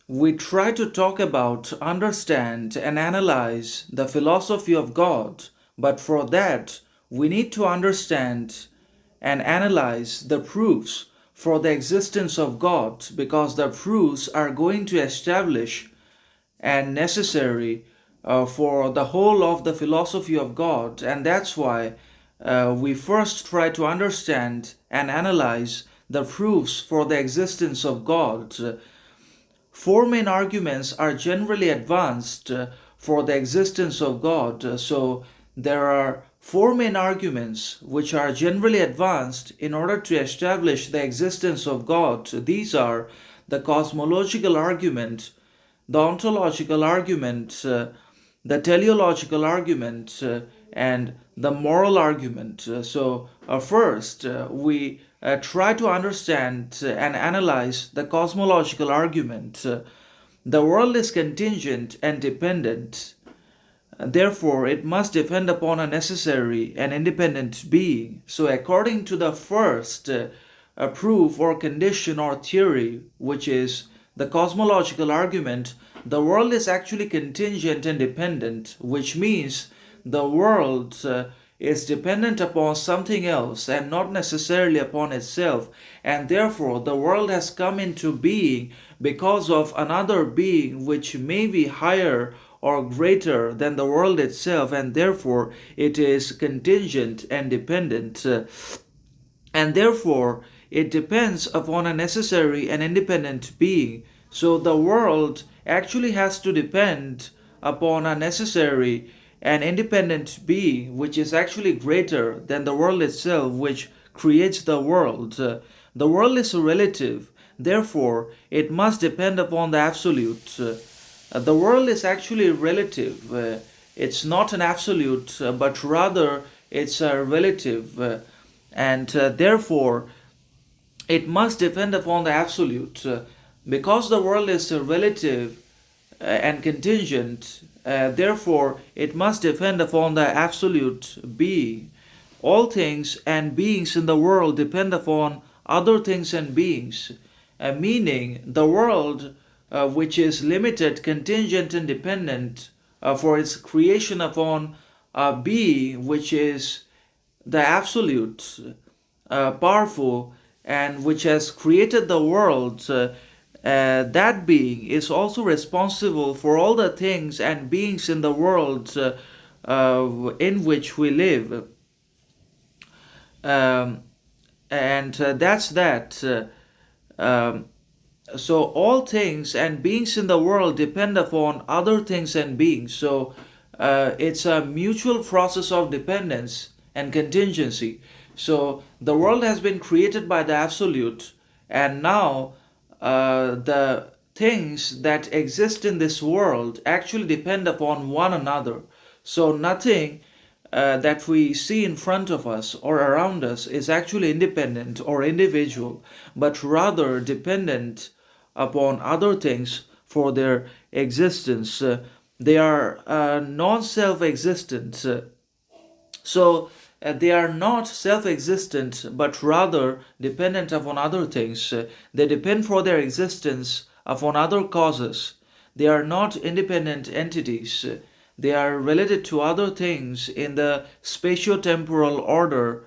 we try to talk about, understand, and analyze the philosophy of God, but for that, we need to understand and analyze the proofs for the existence of God, because the proofs are going to establish and necessary for the whole of the philosophy of God. And that's why we first try to understand and analyze the proofs for the existence of God. Four main arguments are generally advanced for the existence of God. So there are four main arguments which are generally advanced in order to establish the existence of God. These are the cosmological argument, the ontological argument, the teleological argument, and the moral argument. First, we try to understand and analyze the cosmological argument. The world is contingent and dependent. Therefore, it must depend upon a necessary and independent being. So, according to the first proof or condition or theory, which is the cosmological argument, the world is actually contingent and dependent, which means the world is dependent upon something else and not necessarily upon itself. And therefore, the world has come into being because of another being which may be higher or greater than the world itself, and therefore it is contingent and dependent. And therefore it depends upon a necessary and independent being. So the world actually has to depend upon a necessary and independent being which is actually greater than the world itself, which creates the world. The world is relative, therefore it must depend upon the absolute. The world is actually relative. It's not an absolute, but rather it's a relative. And therefore, it must depend upon the absolute. Because the world is relative and contingent, therefore, it must depend upon the absolute being. All things and beings in the world depend upon other things and beings, meaning the world, which is limited, contingent, and dependent for its creation upon a being which is the absolute, powerful, and which has created the world. That being is also responsible for all the things and beings in the world in which we live. Um, and That's that. Um, so all things and beings in the world depend upon other things and beings. So it's a mutual process of dependence and contingency. So the world has been created by the absolute, and now the things that exist in this world actually depend upon one another. So nothing that we see in front of us or around us is actually independent or individual, but rather dependent upon other things for their existence. They are non self existent. They are not self existent, but rather dependent upon other things. They depend for their existence upon other causes. They are not independent entities. They are related to other things in the spatio-temporal order.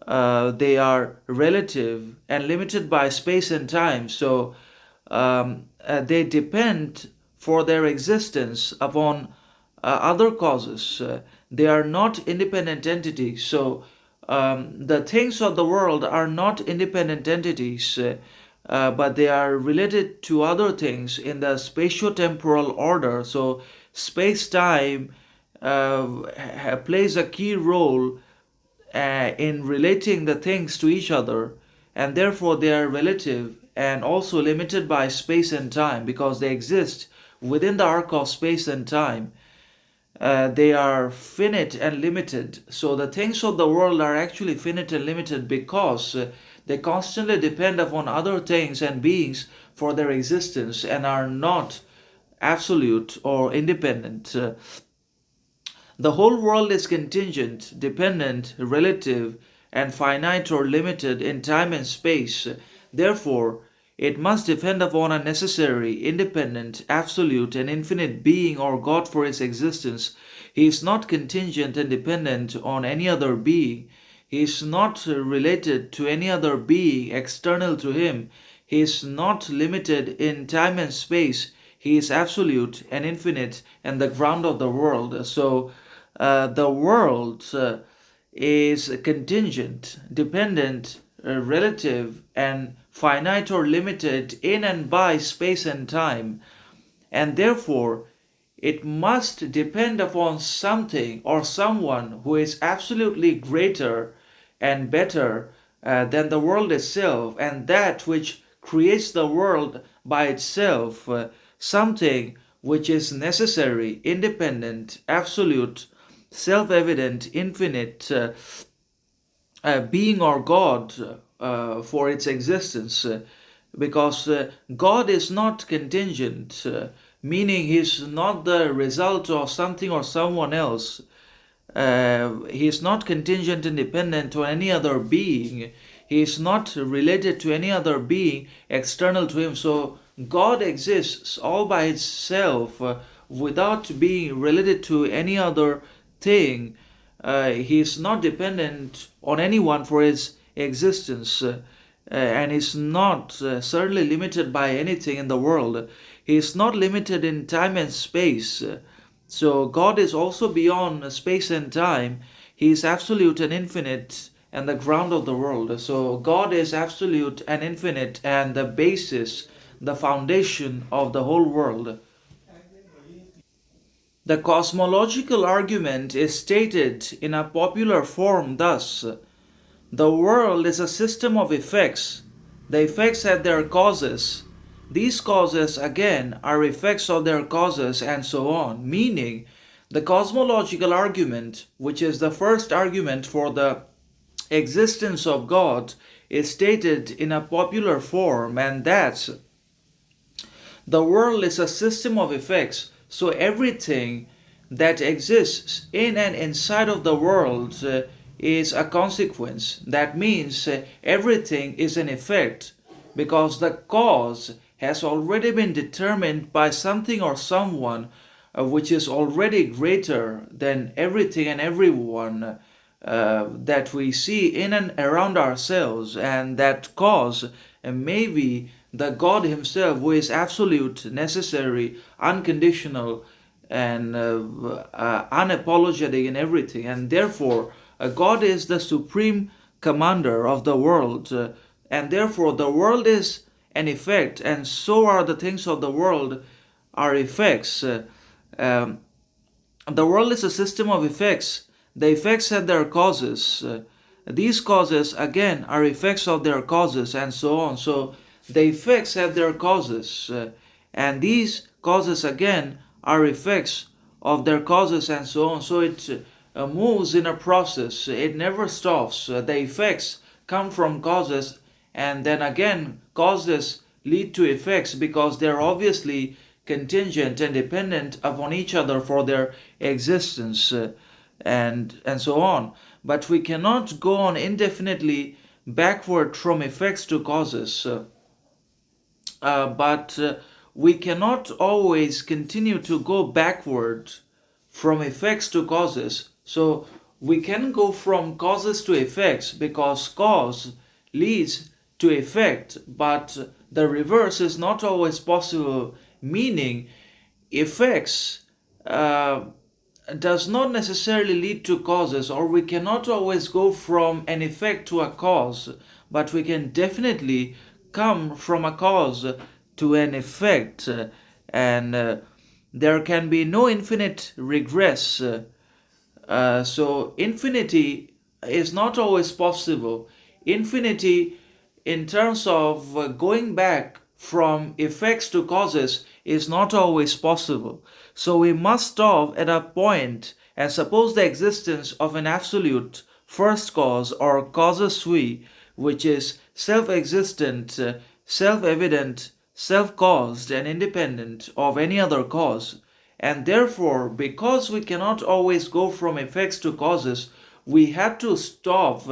They are relative and limited by space and time. They depend for their existence upon other causes. They are not independent entities. The things of the world are not independent entities, but they are related to other things in the spatio-temporal order. So space-time plays a key role in relating the things to each other, and therefore they are relative and also limited by space and time because they exist within the arc of space and time. They are finite and limited. So the things of the world are actually finite and limited because they constantly depend upon other things and beings for their existence and are not absolute or independent. The whole world is contingent, dependent, relative, and finite or limited in time and space. Therefore, It must depend upon a necessary, independent, absolute, and infinite being or God for its existence. He is not contingent and dependent on any other being. He is not related to any other being external to him. He is not limited in time and space. He is absolute and infinite and the ground of the world. So the world is contingent, dependent, relative, and finite or limited in and by space and time, and therefore it must depend upon something or someone who is absolutely greater and better than the world itself, and that which creates the world by itself, something which is necessary, independent, absolute, self evident, infinite, being or God for its existence, because God is not contingent, meaning He's not the result of something or someone else. He is not contingent and dependent on any other being. He is not related to any other being external to him. So God exists all by itself without being related to any other thing. He is not dependent on anyone for his existence, and is not certainly limited by anything in the world. He is not limited in time and space. So God is also beyond space and time. He is absolute and infinite and the ground of the world. So God is absolute and infinite and the basis, the foundation of the whole world. The cosmological argument is stated in a popular form thus: the world is a system of effects. The effects have their causes. These causes, again, are effects of their causes, and so on. Meaning, the cosmological argument, which is the first argument for the existence of God, is stated in a popular form, and that's: the world is a system of effects. So everything that exists in and inside of the world is a consequence. That means everything is an effect, because the cause has already been determined by something or someone which is already greater than everything and everyone that we see in and around ourselves, and that cause may be the God Himself, who is absolute, necessary, unconditional, and unapologetic in everything. And therefore, God is the supreme commander of the world, and therefore the world is an effect, and so are the things of the world are effects. Um, the world is a system of effects. The effects have their causes. These causes, again, are effects of their causes, and so on. So the effects have their causes, and these causes, again, are effects of their causes, and so on. So it moves in a process. It never stops. The effects come from causes, and then again, causes lead to effects, because they're obviously contingent and dependent upon each other for their existence, and so on. But we cannot go on indefinitely backward from effects to causes. But we cannot always continue to go backward from effects to causes. So we can go from causes to effects, because cause leads to effect, but the reverse is not always possible, meaning effects does not necessarily lead to causes, or we cannot always go from an effect to a cause, but we can definitely come from a cause to an effect, and there can be no infinite regress. So infinity is not always possible. Infinity, in terms of going back from effects to causes, is not always possible. So we must stop at a point and suppose the existence of an absolute first cause, or causa sui, which is self-existent, self-evident, self-caused, and independent of any other cause. And therefore, because we cannot always go from effects to causes, we have to stop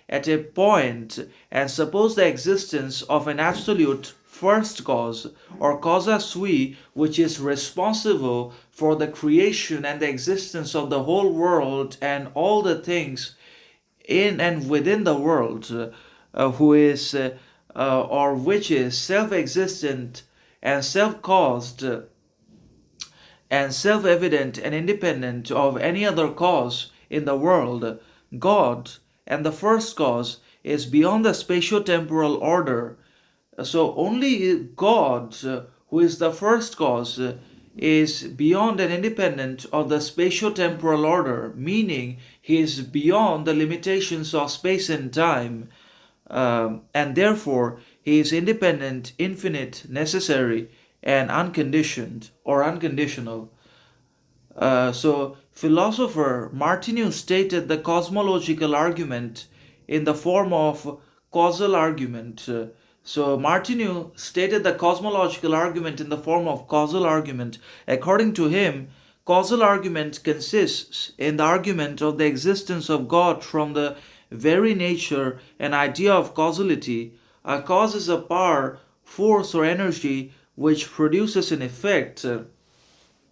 at a point and suppose the existence of an absolute first cause, or causa sui, which is responsible for the creation and the existence of the whole world and all the things in and within the world, who is or which is self-existent and self-caused and self-evident and independent of any other cause in the world. God and the first cause is beyond the spatio-temporal order. So only God, who is the first cause, is beyond and independent of the spatio-temporal order, meaning he is beyond the limitations of space and time, and therefore he is independent, infinite, necessary, and unconditioned or unconditional. So, philosopher Martinus stated the cosmological argument in the form of causal argument. So, Martinus stated the cosmological argument in the form of causal argument. According to him, causal argument consists in the argument of the existence of God from the very nature and idea of causality. A cause is a power, force, or energy which produces an effect.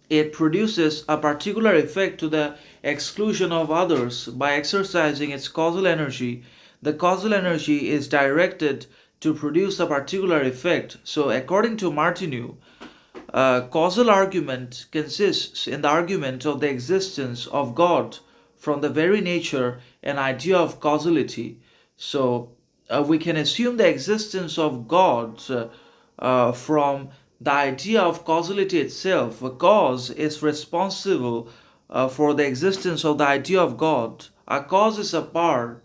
It produces a particular effect to the exclusion of others by exercising its causal energy. The causal energy is directed to produce a particular effect. So, according to Martineau, causal argument consists in the argument of the existence of God from the very nature and idea of causality. So, we can assume the existence of God from the idea of causality itself. A cause is responsible for the existence of the idea of God. A cause is a power,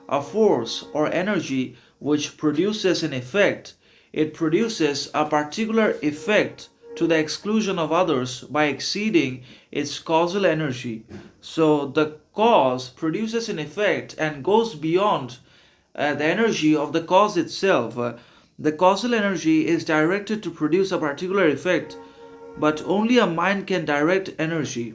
a force, or energy which produces an effect. It produces a particular effect to the exclusion of others by exceeding its causal energy. So the cause produces an effect and goes beyond the energy of the cause itself. The causal energy is directed to produce a particular effect, but only a mind can direct energy.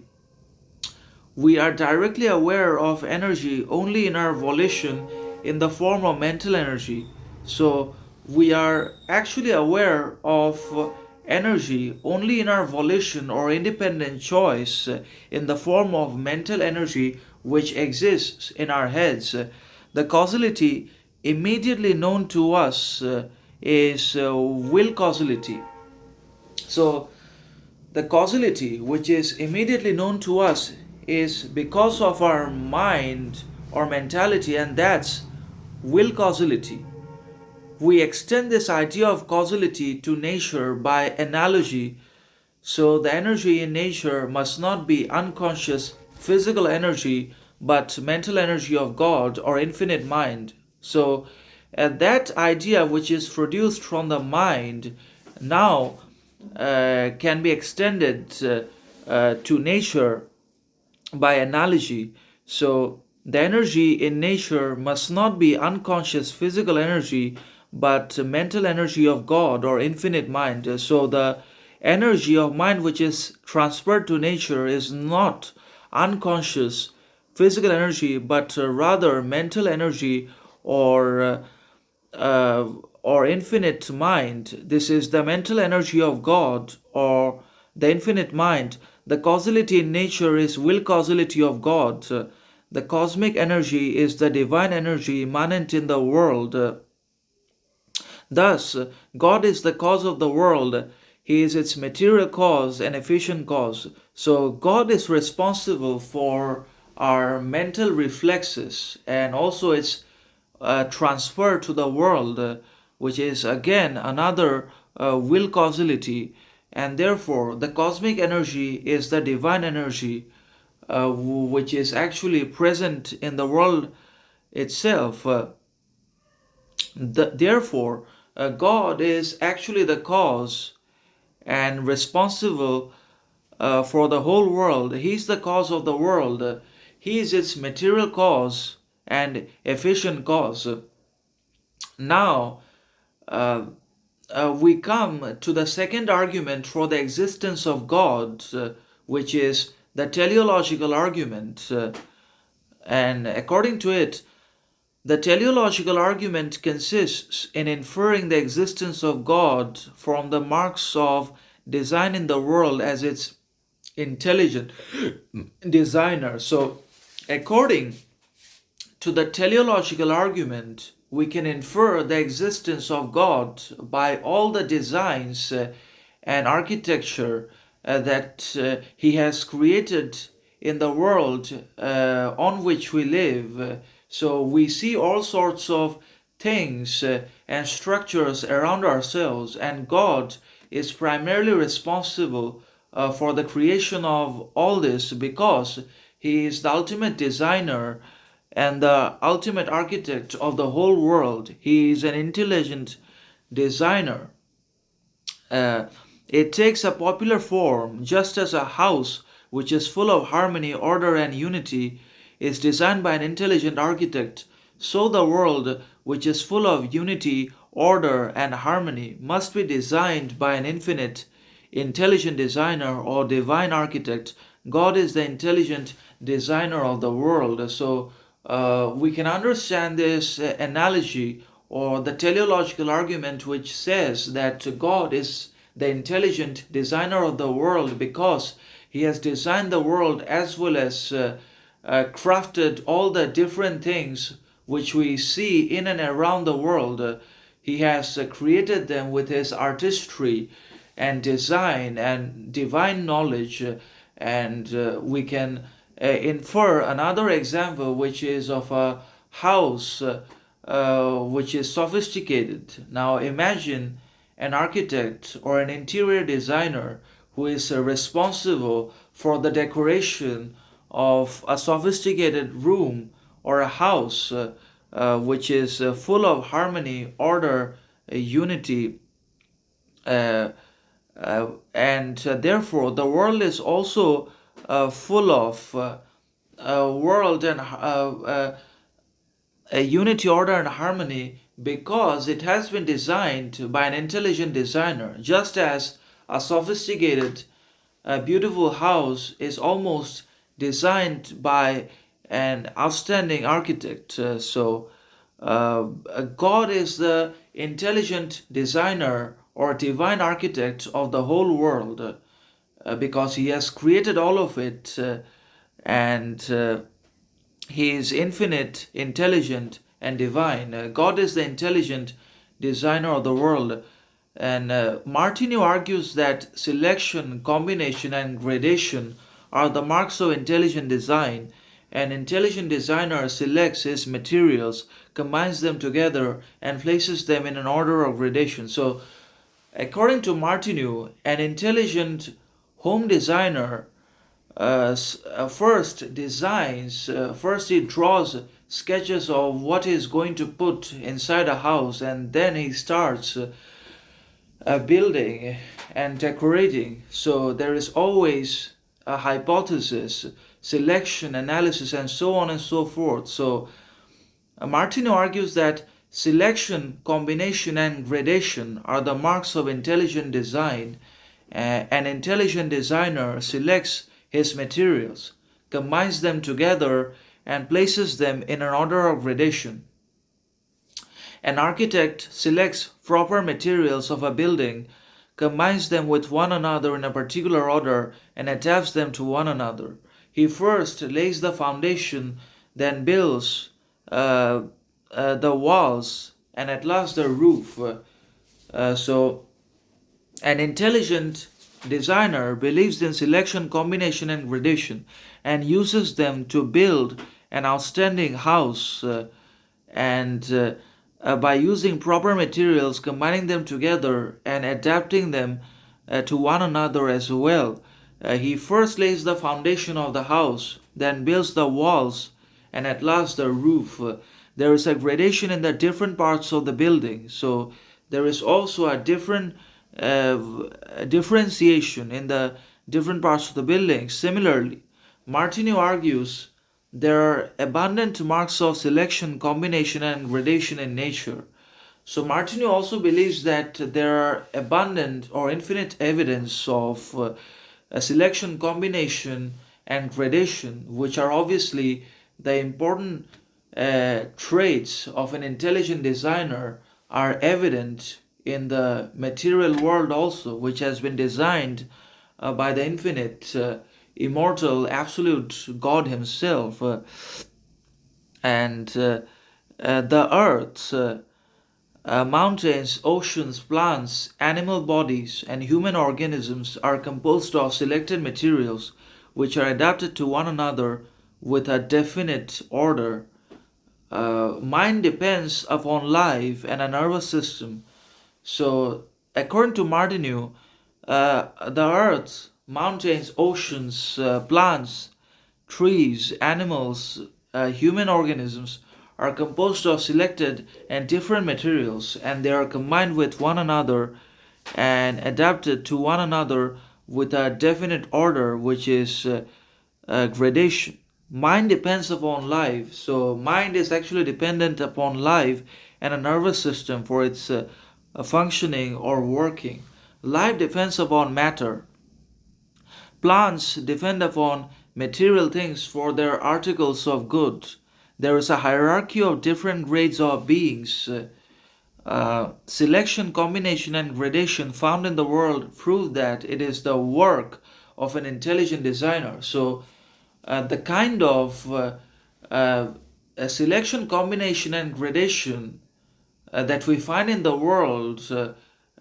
We are directly aware of energy only in our volition in the form of mental energy. So we are actually aware of energy only in our volition or independent choice in the form of mental energy which exists in our heads. The causality immediately known to us is will causality. So the causality which is immediately known to us is because of our mind or mentality, and that's will causality. We extend this idea of causality to nature by analogy. So the energy in nature must not be unconscious physical energy but mental energy of God or infinite mind. So that idea which is produced from the mind now can be extended to nature by analogy. So the energy in nature must not be unconscious physical energy but mental energy of God or infinite mind. So the energy of mind which is transferred to nature is not unconscious physical energy but rather mental energy or uh, or infinite mind. This is the mental energy of God or the infinite mind. The causality in nature is will causality of God. The cosmic energy is the divine energy immanent in the world. Thus, God is the cause of the world. He is its material cause and efficient cause. So, God is responsible for our mental reflexes and also its transfer to the world, which is again another will causality. And therefore, the cosmic energy is the divine energy which is actually present in the world itself. Therefore, God is actually the cause and responsible for the whole world. He's the cause of the world. He is its material cause and efficient cause. Now, uh, we come to the second argument for the existence of God, which is the teleological argument. And according to it, The teleological argument consists in inferring the existence of God from the marks of design in the world as its intelligent designer. So, according to the teleological argument, we can infer the existence of God by all the designs and architecture that He has created in the world on which we live. So we see all sorts of things and structures around ourselves, and God is primarily responsible for the creation of all this because He is the ultimate designer and the ultimate architect of the whole world. He is an intelligent designer. Uh, it takes a popular form, just as a house which is full of harmony, order, and unity is designed by an intelligent architect. So the world, which is full of unity, order, and harmony, must be designed by an infinite, intelligent designer or divine architect. God is the intelligent designer of the world. So we can understand this analogy or the teleological argument which says that God is the intelligent designer of the world because He has designed the world as well as crafted all the different things which we see in and around the world. He has created them with His artistry and design and divine knowledge. And we can infer another example, which is of a house which is sophisticated. Now imagine an architect or an interior designer who is responsible for the decoration of a sophisticated room or a house which is full of harmony, order, unity, uh, and therefore the world is also full of world and a unity, order, and harmony because it has been designed by an intelligent designer, just as a sophisticated, beautiful house is almost designed by an outstanding architect. God is the intelligent designer or divine architect of the whole world because He has created all of it and He is infinite, intelligent, and divine. God is the intelligent designer of the world. And Martineau argues that selection, combination, and gradation are the marks of intelligent design. An intelligent designer selects his materials, combines them together, and places them in an order of gradation. So, according to Martineau, an intelligent home designer first he draws sketches of what he's going to put inside a house, and then he starts building and decorating. So there is always a hypothesis, selection, analysis, and so on and so forth. So Martineau argues that selection, combination, and gradation are the marks of intelligent design. An intelligent designer selects his materials, combines them together, and places them in an order of gradation. An architect selects proper materials of a building, combines them with one another in a particular order, and adapts them to one another. He first lays the foundation, then builds the walls, and at last the roof. So, an intelligent designer believes in selection, combination, and gradation and uses them to build an outstanding house. And by using proper materials, combining them together, and adapting them to one another as well. He first lays the foundation of the house, then builds the walls, and at last the roof. There is a gradation in the different parts of the building. So there is also a differentiation in the different parts of the building. Similarly, Martineau argues there are abundant marks of selection, combination, and gradation in nature. So Martineau also believes that there are abundant or infinite evidence of a selection, combination, and gradation, which are obviously the important traits of an intelligent designer are evident in the material world also, which has been designed by the infinite, immortal, absolute God Himself. And the earth, mountains, oceans, plants, animal bodies, and human organisms are composed of selected materials which are adapted to one another with a definite order. Mind depends upon life and a nervous system. So, according to Martineau, the earth, mountains, oceans, plants, trees, animals, human organisms are composed of selected and different materials, and they are combined with one another and adapted to one another with a definite order, which is gradation. Mind depends upon life, so mind is actually dependent upon life and a nervous system for its functioning or working. Life depends upon matter. Plants depend upon material things for their articles of good. There is a hierarchy of different grades of beings. Selection, combination, and gradation found in the world prove that it is the work of an intelligent designer. So, the kind of uh, selection, combination, and gradation that we find in the world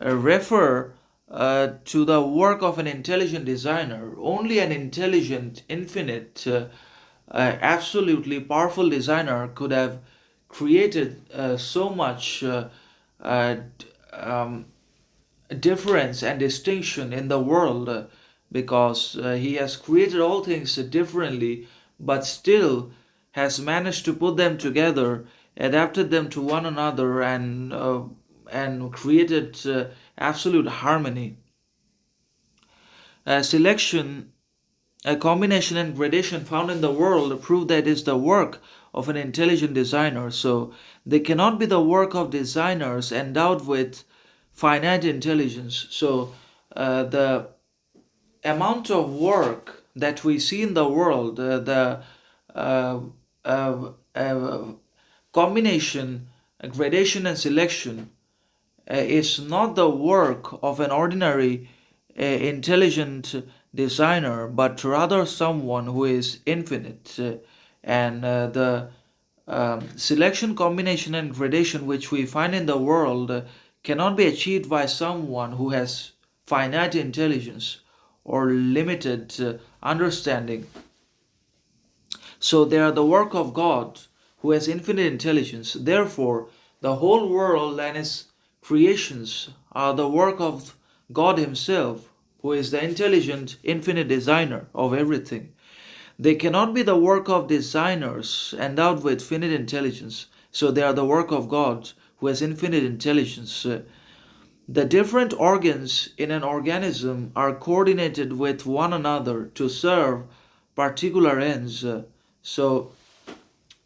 refer to the work of an intelligent designer. Only an intelligent, infinite, absolutely powerful designer could have created so much uh, um, difference and distinction in the world, because he has created all things differently but still has managed to put them together, adapted them to one another, and created absolute harmony. Selection, a combination, and gradation found in the world prove that it is the work of an intelligent designer. So they cannot be the work of designers endowed with finite intelligence. So the amount of work that we see in the world, the uh, uh, uh, combination, gradation, and selection is not the work of an ordinary intelligent designer, but rather someone who is infinite. And the selection, combination, and gradation which we find in the world cannot be achieved by someone who has finite intelligence or limited understanding. So they are the work of God who has infinite intelligence. Therefore, the whole world and its creations are the work of God Himself, who is the intelligent, infinite designer of everything. They cannot be the work of designers endowed with finite intelligence. So they are the work of God who has infinite intelligence. The different organs in an organism are coordinated with one another to serve particular ends. So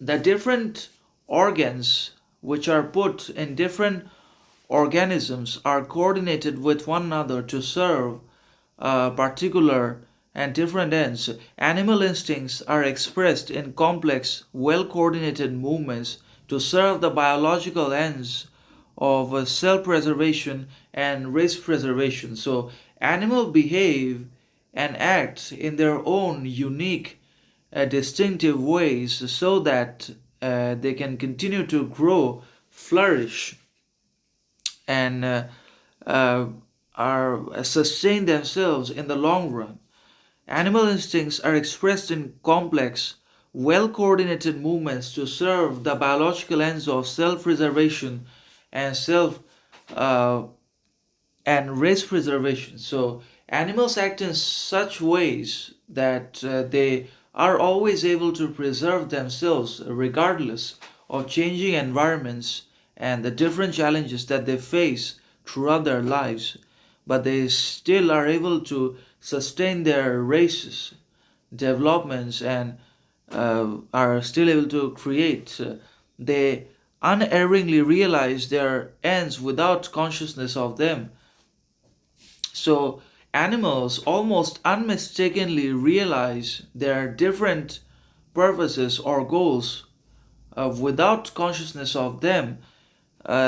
the different organs which are put in different organisms are coordinated with one another to serve particular and different ends. Animal instincts are expressed in complex, well coordinated movements to serve the biological ends of self preservation and race preservation. So, animals behave and act in their own unique, distinctive ways so that they can continue to grow, flourish, and uh, are sustain themselves in the long run. Animal instincts are expressed in complex, well coordinated movements to serve the biological ends of self preservation and self uh, and race preservation. So, animals act in such ways that they are always able to preserve themselves regardless of changing environments and the different challenges that they face throughout their lives. But they still are able to sustain their races, developments, and are still able to create. They unerringly realize their ends without consciousness of them. So animals almost unmistakably realize their different purposes or goals without consciousness of them,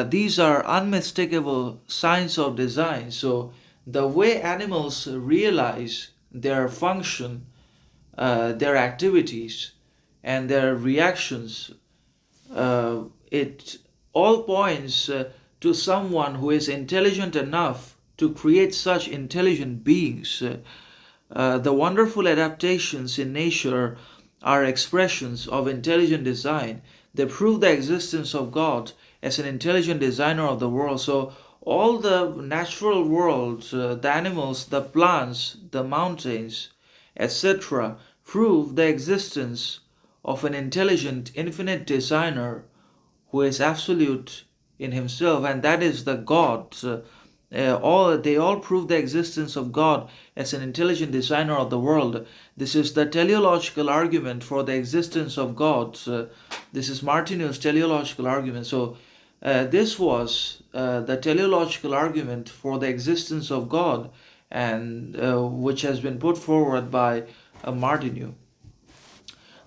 these are unmistakable signs of design. So the way animals realize their function, their activities, and their reactions, it all points to someone who is intelligent enough to create such intelligent beings. The wonderful adaptations in nature are expressions of intelligent design. They prove the existence of God as an intelligent designer of the world. So, all the natural world, the animals, the plants, the mountains, etc., prove the existence of an intelligent, infinite designer who is absolute in himself, and that is the God. They all prove the existence of God as an intelligent designer of the world. This is the teleological argument for the existence of God. This is Martinus' teleological argument. So this was the teleological argument for the existence of God, and which has been put forward by Martinu.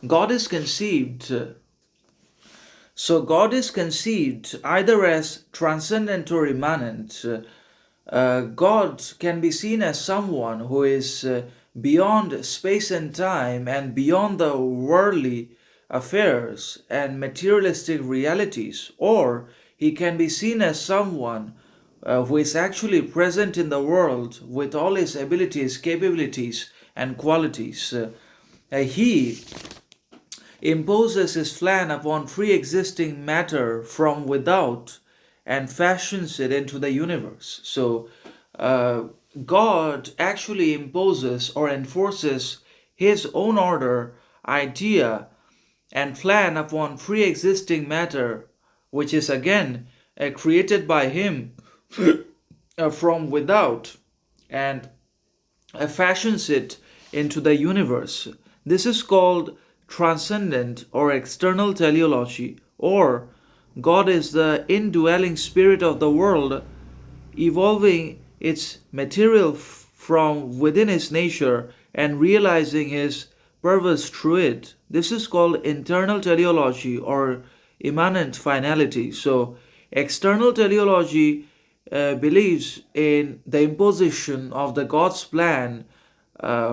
God is conceived God is conceived either as transcendent or immanent. God can be seen as someone who is beyond space and time and beyond the worldly affairs and materialistic realities, or he can be seen as someone who is actually present in the world with all his abilities, capabilities, and qualities. He imposes his plan upon pre-existing matter from without and fashions it into the universe. So God actually imposes or enforces his own order, idea, and plan upon pre-existing matter, which is again created by him from without, and fashions it into the universe. This is called transcendent or external teleology, or God is the indwelling spirit of the world, evolving its material from within his nature and realizing his purpose through it. This is called internal teleology or immanent finality. So, external teleology believes in the imposition of the God's plan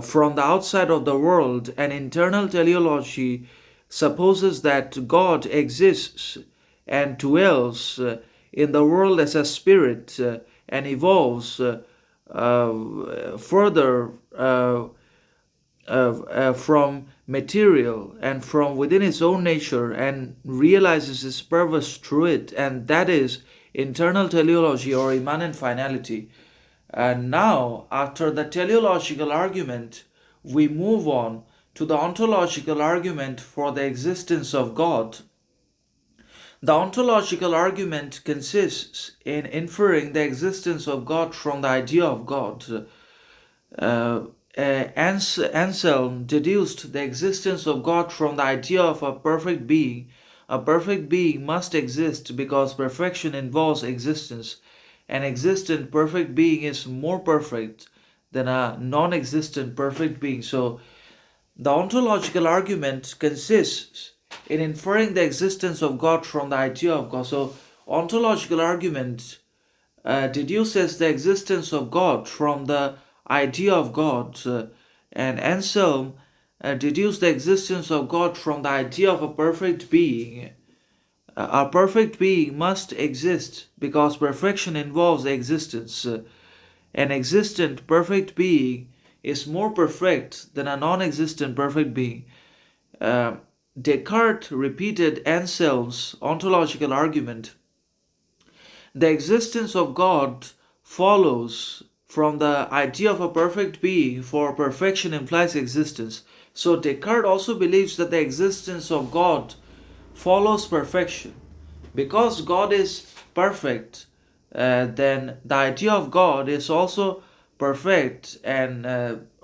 from the outside of the world, and internal teleology supposes that God exists and dwells in the world as a spirit and evolves further from material and from within his own nature and realizes his purpose through it, and that is internal teleology or immanent finality. And now, after the teleological argument, we move on to the ontological argument for the existence of God. The ontological argument consists in inferring the existence of God from the idea of God. Anselm deduced the existence of God from the idea of a perfect being. A perfect being must exist because perfection involves existence. An existent perfect being is more perfect than a non existent perfect being. So, the ontological argument consists in inferring the existence of God from the idea of God. So, ontological argument deduces the existence of God from the idea of God, and Anselm deduced the existence of God from the idea of a perfect being. A perfect being must exist because perfection involves existence. An existent perfect being is more perfect than a non existent perfect being. Descartes repeated Anselm's ontological argument. The existence of God follows from the idea of a perfect being, for perfection implies existence. So Descartes also believes that the existence of God follows perfection. Because God is perfect, then the idea of God is also perfect, and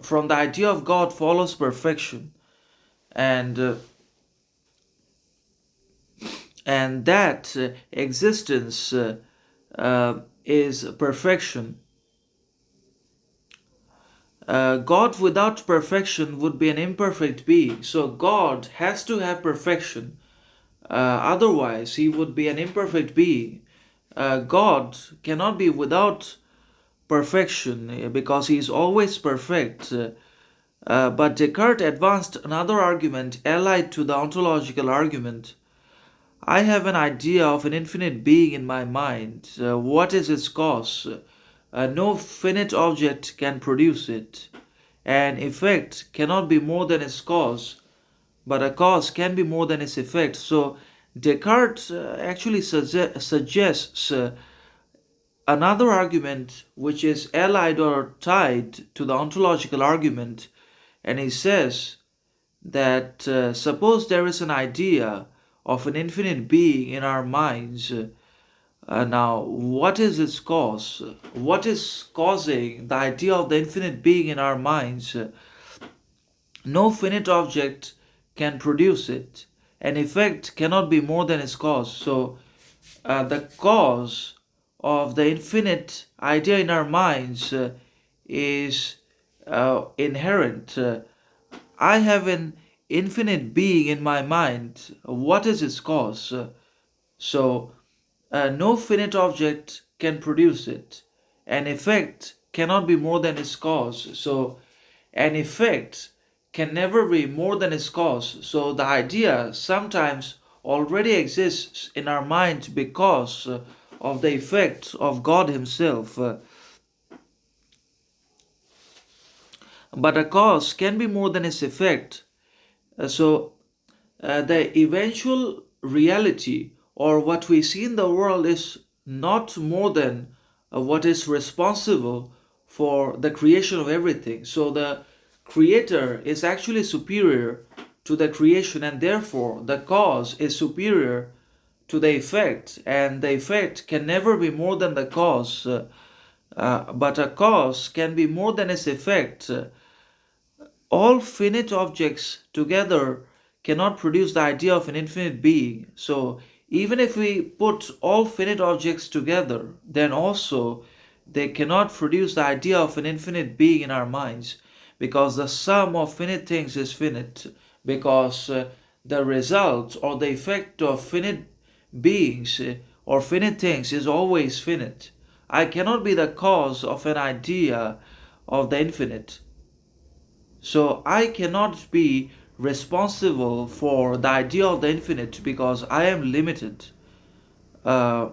from the idea of God follows perfection. And that existence is perfection. God without perfection would be an imperfect being. So God has to have perfection Otherwise, he would be an imperfect being. God cannot be without perfection because he is always perfect. But Descartes advanced another argument allied to the ontological argument. I have an idea of an infinite being in my mind. What is its cause? No finite object can produce it. An effect cannot be more than its cause, but a cause can be more than its effect. So Descartes actually suggests another argument which is allied or tied to the ontological argument, and he says that suppose there is an idea of an infinite being in our minds. Now, what is its cause? What is causing the idea of the infinite being in our minds? No finite object can produce it. An effect cannot be more than its cause. So, the cause of the infinite idea in our minds is inherent. I have an infinite being in my mind. What is its cause? So, no finite object can produce it. An effect cannot be more than its cause. So, an effect can never be more than its cause. So, the idea sometimes already exists in our mind because of the effect of God Himself. But a cause can be more than its effect. So, the eventual reality or what we see in the world is not more than what is responsible for the creation of everything. So the creator is actually superior to the creation, and therefore the cause is superior to the effect, and the effect can never be more than the cause. But a cause can be more than its effect. All finite objects together cannot produce the idea of an infinite being. So, even if we put all finite objects together, then also they cannot produce the idea of an infinite being in our minds because the sum of finite things is finite. Because the result or the effect of finite beings or finite things is always finite. I cannot be the cause of an idea of the infinite. So I cannot be responsible for the idea of the infinite because I am limited. Uh,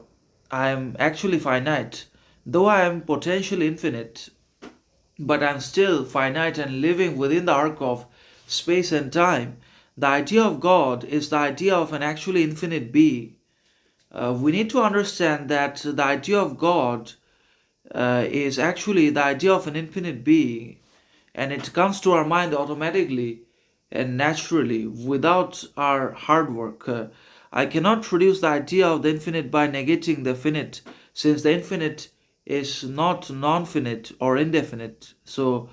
I am actually finite. Though I am potentially infinite, but I'm still finite and living within the arc of space and time. The idea of God is the idea of an actually infinite being. We need to understand that the idea of God is actually the idea of an infinite being, and it comes to our mind automatically and naturally without our hard work. I cannot produce the idea of the infinite by negating the finite, since the infinite is not non finite or indefinite. So,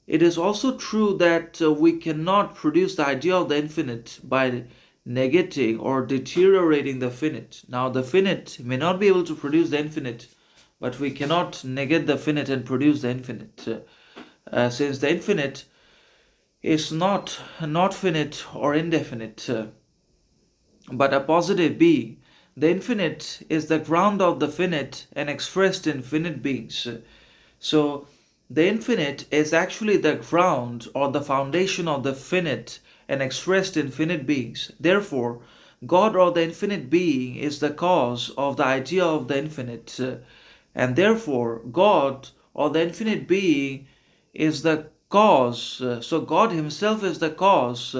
it is also true that we cannot produce the idea of the infinite by negating or deteriorating the finite. Now, the finite may not be able to produce the infinite, but we cannot negate the finite and produce the infinite. Since the infinite is not finite or indefinite, but a positive being. The infinite is the ground of the finite and expressed in finite beings. So, the infinite is actually the ground or the foundation of the finite and expressed in finite beings. Therefore, God or the infinite being is the cause of the idea of the infinite. And therefore, God or the infinite being is the cause. So, God Himself is the cause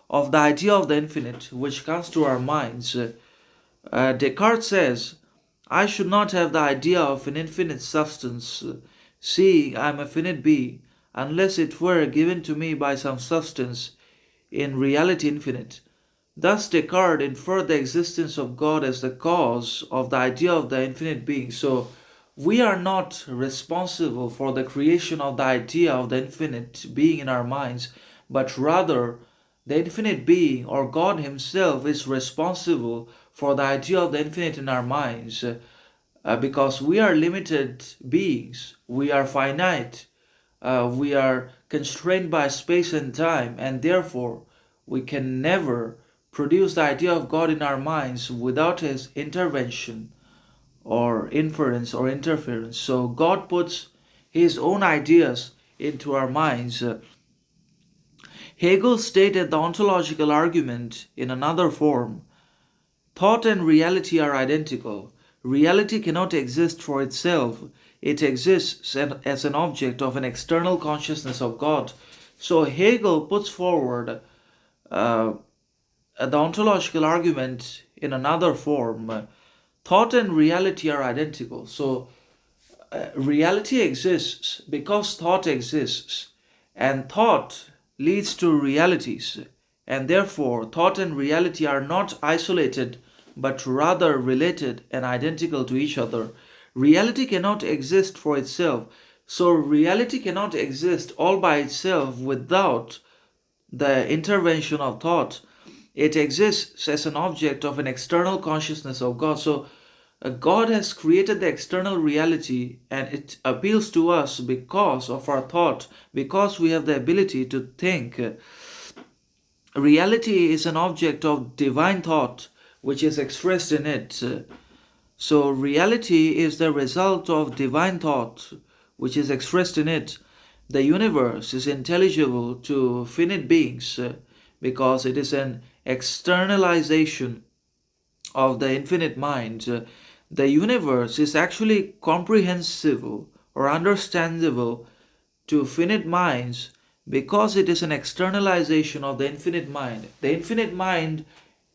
of the idea of the infinite which comes to our minds. Descartes says, I should not have the idea of an infinite substance, seeing I am a finite being, unless it were given to me by some substance in reality infinite. Thus, Descartes inferred the existence of God as the cause of the idea of the infinite being. So, we are not responsible for the creation of the idea of the infinite being in our minds, but rather the infinite being or God Himself is responsible for the idea of the infinite in our minds because we are limited beings, we are finite, we are constrained by space and time, and therefore we can never produce the idea of God in our minds without his intervention or inference or interference. So God puts his own ideas into our minds. Hegel stated the ontological argument in another form. Thought and reality are identical. Reality cannot exist for itself. It exists as an object of an external consciousness of God. So Hegel puts forward uh, the ontological argument in another form. Thought and reality are identical. So reality exists because thought exists, and thought leads to realities, and therefore thought and reality are not isolated but rather related and identical to each other. Reality cannot exist for itself, so reality cannot exist all by itself without the intervention of thought. It exists as an object of an external consciousness of God. So God has created the external reality and it appeals to us because of our thought, because we have the ability to think. Reality is an object of divine thought which is expressed in it. So reality is the result of divine thought which is expressed in it. The universe is intelligible to finite beings because it is an externalization of the infinite mind. The universe is actually comprehensible or understandable to finite minds because it is an externalization of the infinite mind. The infinite mind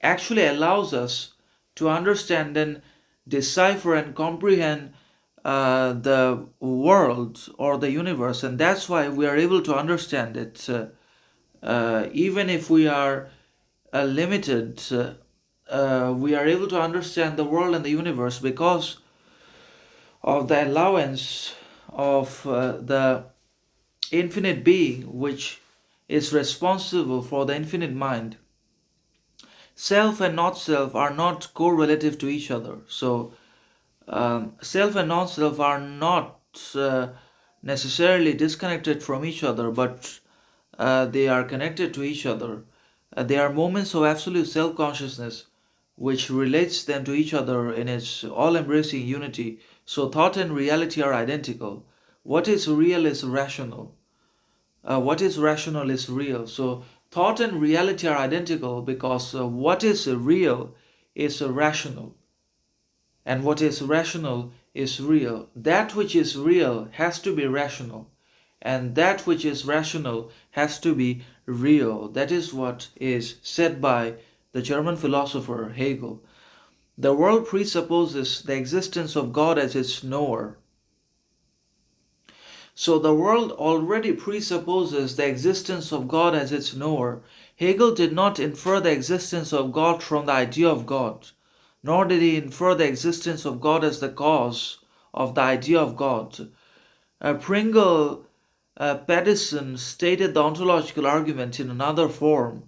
actually allows us to understand and decipher and comprehend the world or the universe, and that's why we are able to understand it, even if we are limited. We are able to understand the world and the universe because of the allowance of the infinite being which is responsible for the infinite mind. Self and not self are not correlative to each other. So self and non self are not necessarily disconnected from each other, but they are connected to each other. They are moments of absolute self consciousness which relates them to each other in its all embracing unity. So, thought and reality are identical. What is real is rational. What is rational is real. So, thought and reality are identical because what is real is rational, and what is rational is real. That which is real has to be rational, and that which is rational has to be real. That is what is said by the German philosopher Hegel. The world presupposes the existence of God as its knower. So the world already presupposes the existence of God as its knower. Hegel did not infer the existence of God from the idea of God, nor did he infer the existence of God as the cause of the idea of God. Pringle Pattison stated the ontological argument in another form.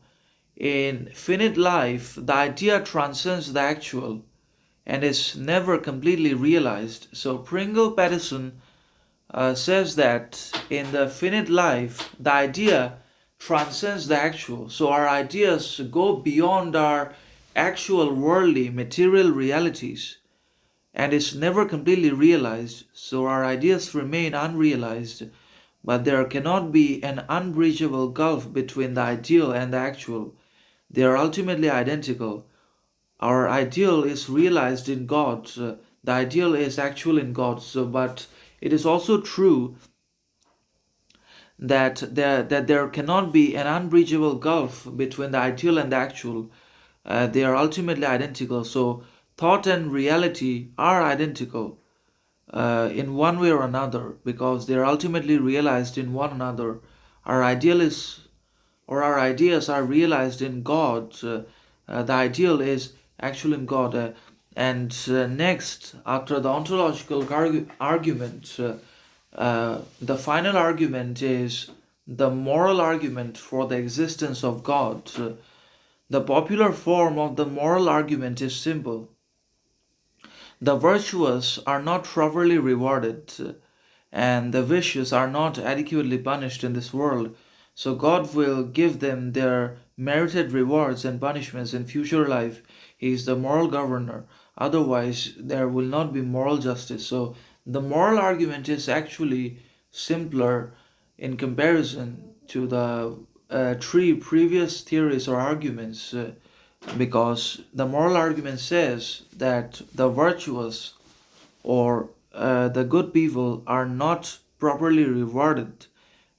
In finite life, the idea transcends the actual and is never completely realized. So Pringle Pattison says that in the finite life, the idea transcends the actual. So our ideas go beyond our actual worldly material realities and is never completely realized. So our ideas remain unrealized, but there cannot be an unbridgeable gulf between the ideal and the actual. They are ultimately identical. Our ideal is realized in God. The ideal is actual in God. So, but it is also true that there cannot be an unbridgeable gulf between the ideal and the actual. They are ultimately identical. So, thought and reality are identical in one way or another because they are ultimately realized in one another. Our ideal is or our ideas are realized in God. The ideal is actual in God. And next, after the ontological argument, the final argument is the moral argument for the existence of God. The popular form of the moral argument is simple. The virtuous are not properly rewarded, and the vicious are not adequately punished in this world. So God will give them their merited rewards and punishments in future life. He is the moral governor. Otherwise, there will not be moral justice. So the moral argument is actually simpler in comparison to the three previous theories or arguments, because the moral argument says that the virtuous or the good people are not properly rewarded,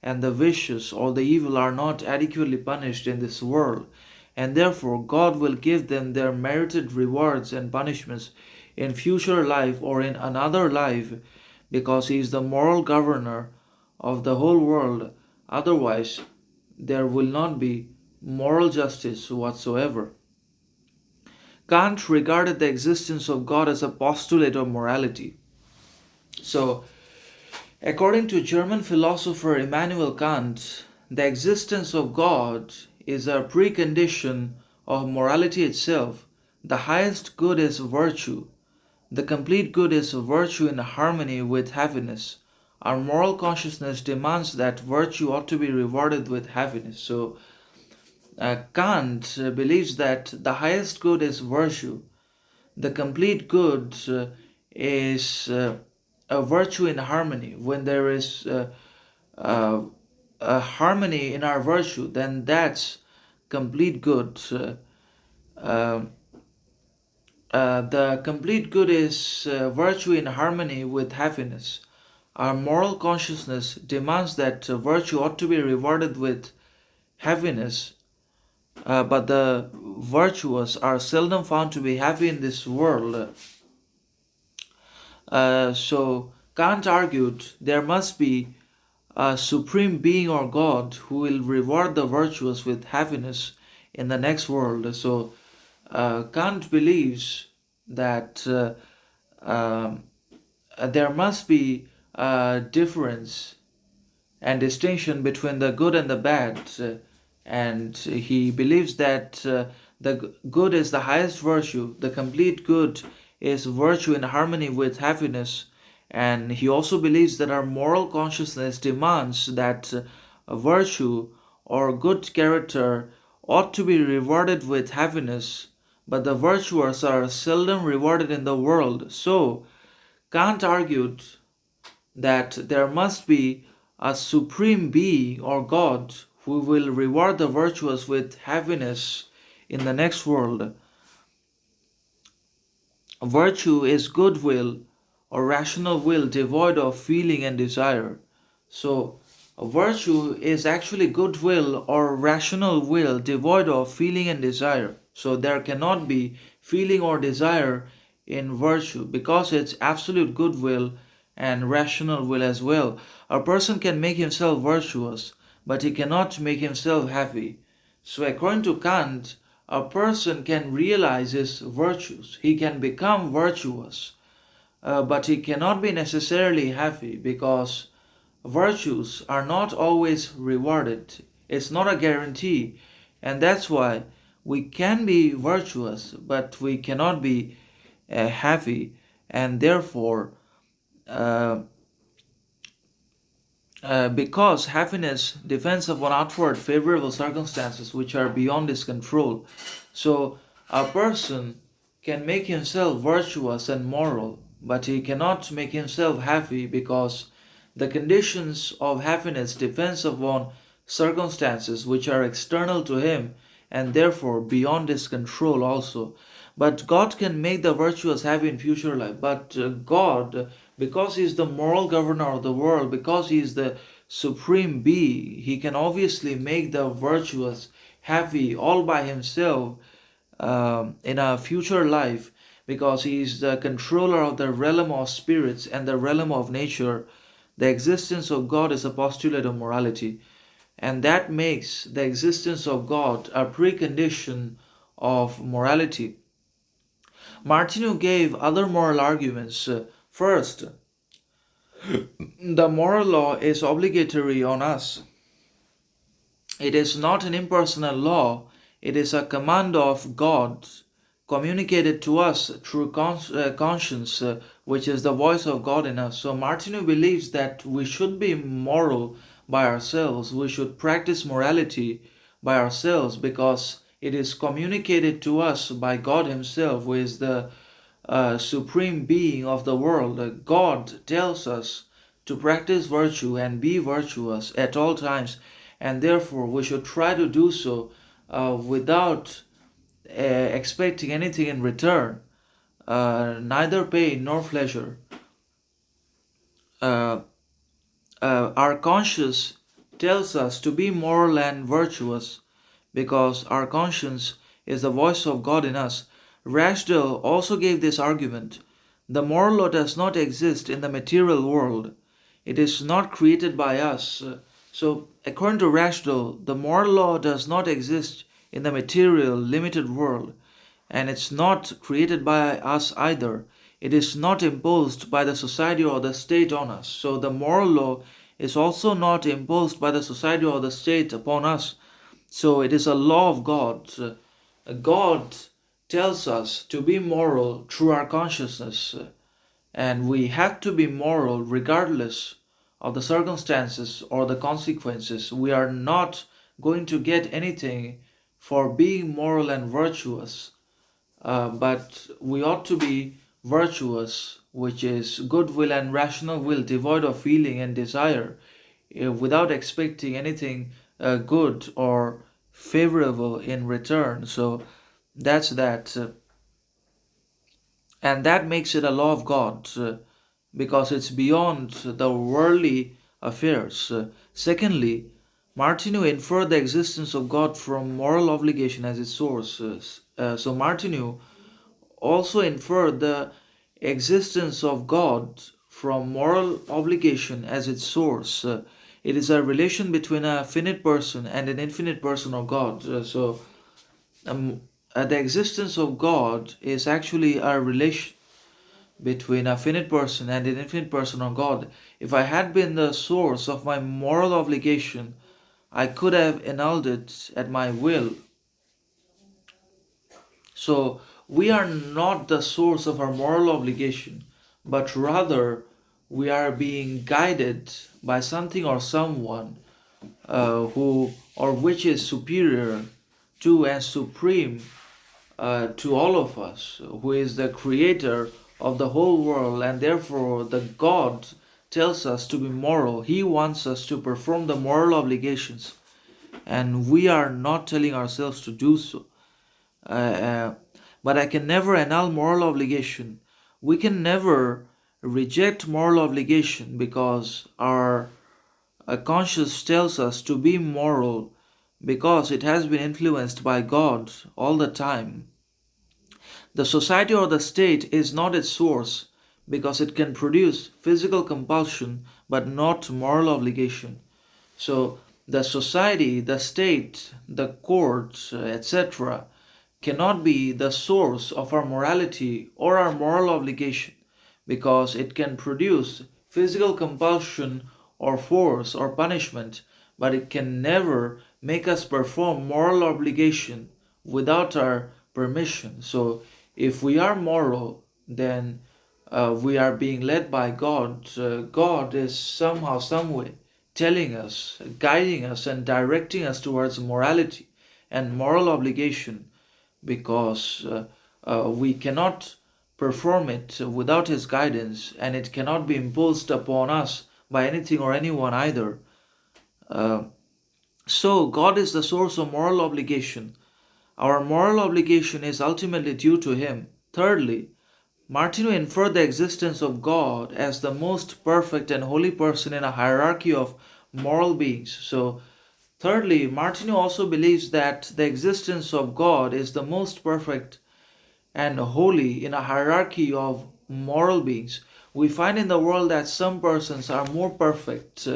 and the vicious or the evil are not adequately punished in this world, and therefore God will give them their merited rewards and punishments in future life or in another life, because He is the moral governor of the whole world. Otherwise, there will not be moral justice whatsoever. Kant regarded the existence of God as a postulate of morality. So, according to German philosopher Immanuel Kant, the existence of God is a precondition of morality itself. The highest good is virtue. The complete good is virtue in harmony with happiness. Our moral consciousness demands that virtue ought to be rewarded with happiness. So, Kant believes that the highest good is virtue. The complete good is a virtue in harmony. When there is uh, a harmony in our virtue, then that's complete good. Uh, the complete good is virtue in harmony with happiness. Our moral consciousness demands that virtue ought to be rewarded with happiness, but the virtuous are seldom found to be happy in this world. So Kant argued there must be a supreme being or God who will reward the virtuous with happiness in the next world. So Kant believes that there must be a difference and distinction between the good and the bad. And he believes that the good is the highest virtue, the complete good is virtue in harmony with happiness. And he also believes that our moral consciousness demands that virtue or good character ought to be rewarded with happiness, but the virtuous are seldom rewarded in the world. So, Kant argued that there must be a supreme being or God who will reward the virtuous with happiness in the next world. Virtue is goodwill or rational will devoid of feeling and desire. So, virtue is actually goodwill or rational will devoid of feeling and desire. So, there cannot be feeling or desire in virtue because it's absolute goodwill and rational will as well. A person can make himself virtuous, but he cannot make himself happy. So, according to Kant, a person can realize his virtues, he can become virtuous, but he cannot be necessarily happy because virtues are not always rewarded. It's not a guarantee, and that's why we can be virtuous, but we cannot be happy, and therefore, uh, because happiness depends upon outward favorable circumstances which are beyond his control. So, a person can make himself virtuous and moral, but he cannot make himself happy because the conditions of happiness depends upon circumstances which are external to him and therefore beyond his control also. But God can make the virtuous happy in future life. But God, because He is the moral governor of the world, because He is the supreme being, He can obviously make the virtuous happy all by Himself in a future life, because He is the controller of the realm of spirits and the realm of nature. The existence of God is a postulate of morality, and that makes the existence of God a precondition of morality. Martineau gave other moral arguments. First, the moral law is obligatory on us. It is not an impersonal law, it is a command of God communicated to us through conscience, which is the voice of God in us. So Martineau believes that we should be moral, by ourselves. We should practice morality by ourselves because it is communicated to us by God Himself, who is the supreme being of the world. God tells us to practice virtue and be virtuous at all times, and therefore we should try to do so without expecting anything in return, neither pain nor pleasure. Uh, our conscience tells us to be moral and virtuous because our conscience is the voice of God in us. Rashdell also gave this argument: the moral law does not exist in the material world, it is not created by us. So, according to Rashdell, the moral law does not exist in the material, limited world, and it's not created by us either. It is not imposed by the society or the state on us. So the moral law is also not imposed by the society or the state upon us. So it is a law of God. God tells us to be moral through our consciousness, and we have to be moral regardless of the circumstances or the consequences. We are not going to get anything for being moral and virtuous, but we ought to be virtuous, which is goodwill and rational will, devoid of feeling and desire, without expecting anything good or favorable in return. So that's that. And that makes it a law of God because it's beyond the worldly affairs. Secondly, Martineau inferred the existence of God from moral obligation as its source. So Martineau also inferred the existence of God from moral obligation as its source. It is a relation between a finite person and an infinite person of God. Um, the existence of God is actually a relation between a finite person and an infinite person of God. If I had been the source of my moral obligation, I could have annulled it at my will. So we are not the source of our moral obligation, but rather we are being guided by something or someone who or which is superior to and supreme to all of us, who is the creator of the whole world, and therefore the God tells us to be moral. He wants us to perform the moral obligations, and we are not telling ourselves to do so. Uh, uh, but I can never annul moral obligation. We can never reject moral obligation because our conscience tells us to be moral because it has been influenced by God all the time. The society or the state is not its source because it can produce physical compulsion but not moral obligation. So the society, the state, the courts, etc., cannot be the source of our morality or our moral obligation because it can produce physical compulsion or force or punishment, but it can never make us perform moral obligation without our permission. So if we are moral, then we are being led by God. God is somehow, some way telling us, guiding us, and directing us towards morality and moral obligation because we cannot perform it without His guidance, and it cannot be imposed upon us by anything or anyone either. Uh, so, God is the source of moral obligation. Our moral obligation is ultimately due to Him. Thirdly, Martineau inferred the existence of God as the most perfect and holy person in a hierarchy of moral beings. So, thirdly, Martineau also believes that the existence of God is the most perfect and holy in a hierarchy of moral beings. We find in the world that some persons are more perfect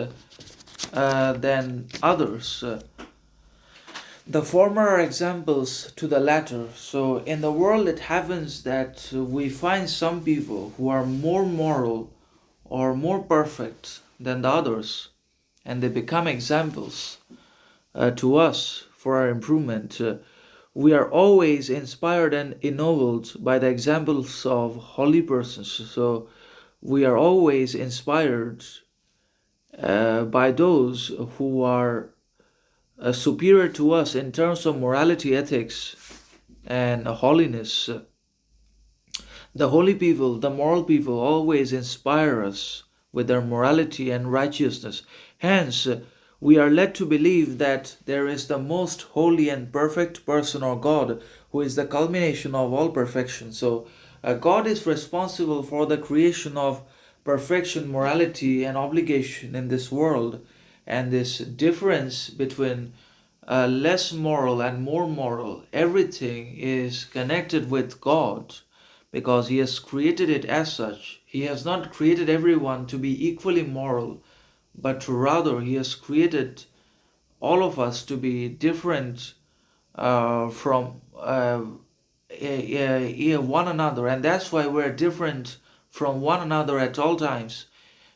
than others. The former are examples to the latter. So, in the world, it happens that we find some people who are more moral or more perfect than the others, and they become examples to us for our improvement. We are always inspired and ennobled by the examples of holy persons. So, we are always inspired by those who are superior to us in terms of morality, ethics, and holiness. The holy people, the moral people, always inspire us with their morality and righteousness. Hence, we are led to believe that there is the most holy and perfect person or God who is the culmination of all perfection. So, God is responsible for the creation of perfection, morality, and obligation in this world. And this difference between less moral and more moral, everything is connected with God because He has created it as such. He has not created everyone to be equally moral, but rather He has created all of us to be different from one another, and that's why we're different from one another at all times.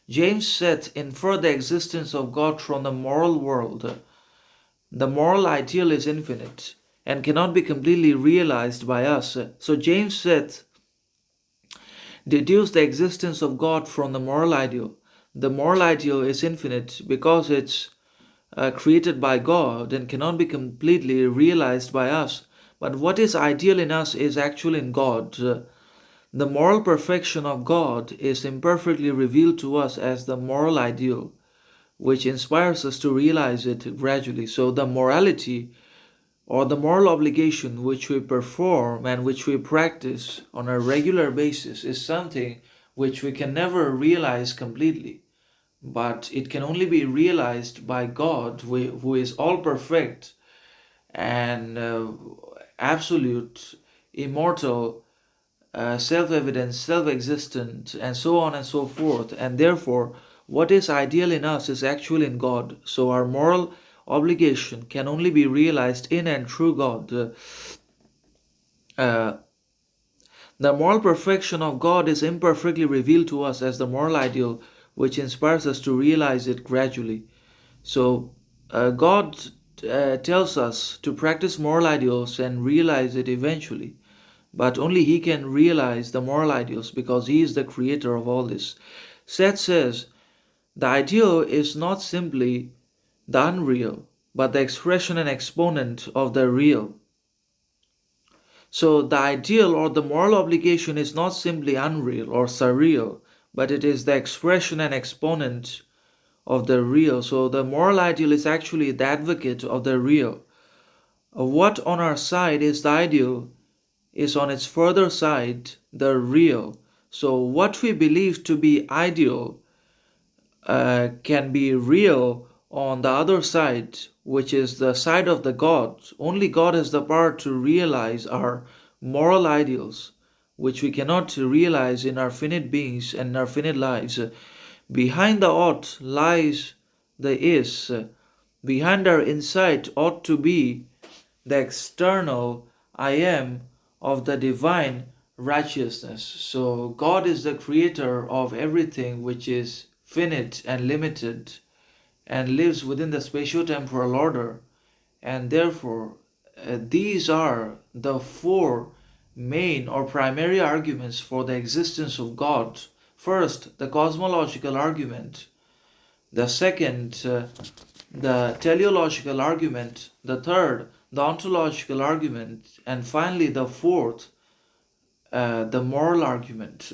James said, infer the existence of God from the moral world. The moral ideal is infinite and cannot be completely realized by us. So James said, deduce the existence of God from the moral ideal. The moral ideal is infinite because it's created by God and cannot be completely realized by us. But what is ideal in us is actual in God. The moral perfection of God is imperfectly revealed to us as the moral ideal, which inspires us to realize it gradually. So the morality or the moral obligation which we perform and which we practice on a regular basis is something which we can never realize completely, but it can only be realized by God, who is all perfect and absolute, immortal, self-evident, self-existent, and so on and so forth. And therefore, what is ideal in us is actual in God. So our moral obligation can only be realized in and through God. Uh, the moral perfection of God is imperfectly revealed to us as the moral ideal, which inspires us to realize it gradually. So, God tells us to practice moral ideals and realize it eventually. But only He can realize the moral ideals because He is the creator of all this. Seth says, the ideal is not simply the unreal, but the expression and exponent of the real. So the ideal or the moral obligation is not simply unreal or surreal, but it is the expression and exponent of the real. So the moral ideal is actually the advocate of the real. What on our side is the ideal is on its further side the real. So what we believe to be ideal can be real on the other side, which is the side of the God. Only God has the power to realize our moral ideals, which we cannot realize in our finite beings and our finite lives. Behind the ought lies the is. Behind our insight ought to be the external I am of the divine righteousness. So God is the creator of everything which is finite and limited and lives within the spatio-temporal order. And therefore, these are the four main or primary arguments for the existence of God. First, the cosmological argument. The second, the teleological argument. The third, the ontological argument. And finally, the fourth, the moral argument.